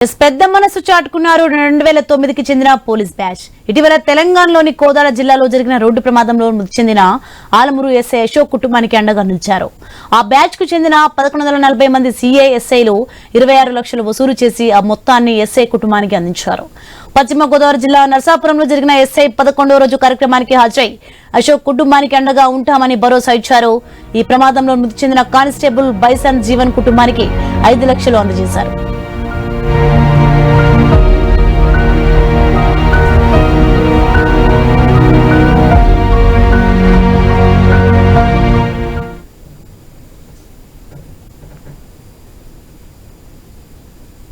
పెద్ద మనసు చాటుకున్నారు 2009కి చెందిన పోలీస్ బ్యాచ్. ఇటీవల తెలంగాణలోని కోదాడ జిల్లాలో జరిగిన రోడ్డు ప్రమాదంలో మృతి చెందిన ఆలమూరు ఎస్ఐ అశోక్ కుటుంబానికి అండగా నిలిచారు. ఆ బ్యాచ్ కు చెందిన 1140 మంది సిఐఎస్ఐలు 26 లక్షలు వసూలు చేసి ఆ మొత్తాన్ని ఎస్ఐ కుటుంబానికి అందించారు. పశ్చిమ గోదావరి జిల్లా నర్సాపురంలో జరిగిన ఎస్ఐ 11వ రోజు కార్యక్రమానికి హాజరై అశోక్ కుటుంబానికి అండగా ఉంటామని భరోసా ఇచ్చారు. ఈ ప్రమాదంలో మృతి చెందిన కానిస్టేబుల్ బైసన్ జీవన్ కుటుంబానికి 5 లక్షలు అందజేశారు.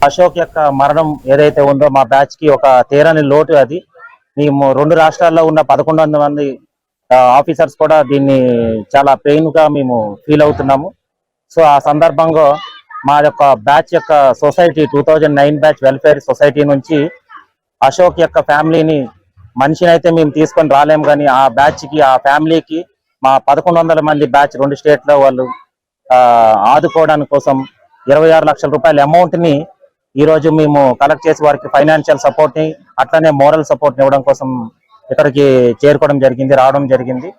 అశోక్ యొక్క మరణం ఏదైతే ఉందో మా బ్యాచ్ కి ఒక తీరని లోటు. అది మేము 2 రాష్ట్రాల్లో ఉన్న 1100 మంది ఆఫీసర్స్ కూడా దీన్ని చాలా పెయిన్ గా మేము ఫీల్ అవుతున్నాము. సో ఆ సందర్భంగా మా యొక్క బ్యాచ్ యొక్క సొసైటీ 2009 బ్యాచ్ వెల్ఫేర్ సొసైటీ నుంచి అశోక్ యొక్క ఫ్యామిలీని మనిషిని అయితే మేము తీసుకొని రాలేము, కానీ ఆ బ్యాచ్ కి ఆ ఫ్యామిలీకి మా 1100 మంది బ్యాచ్ 2 స్టేట్ లో వాళ్ళు ఆదుకోవడానికి కోసం 26 లక్షల రూపాయల అమౌంట్ ని ఈ రోజు మేము కలెక్ట్ చేసి వారికి ఫైనాన్షియల్ సపోర్ట్ ని అట్లానే మోరల్ సపోర్ట్ ని ఇవ్వడం కోసం ఇక్కడికి రావడం జరిగింది.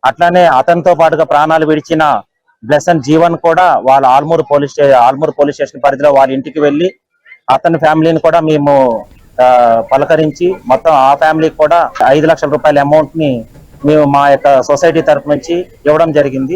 అట్లానే అతనితో పాటుగా ప్రాణాలు విడిచిన బ్లెసన్ జీవన్ కూడా వాళ్ళ ఆల్మూరు పోలీస్ స్టేషన్ పరిధిలో వాళ్ళ ఇంటికి వెళ్ళి అతని ఫ్యామిలీని కూడా మేము పలకరించి మొత్తం ఆ ఫ్యామిలీకి కూడా 5 లక్షల రూపాయల అమౌంట్ ని మేము మా యొక్క సొసైటీ తరఫు నుంచి ఇవ్వడం జరిగింది.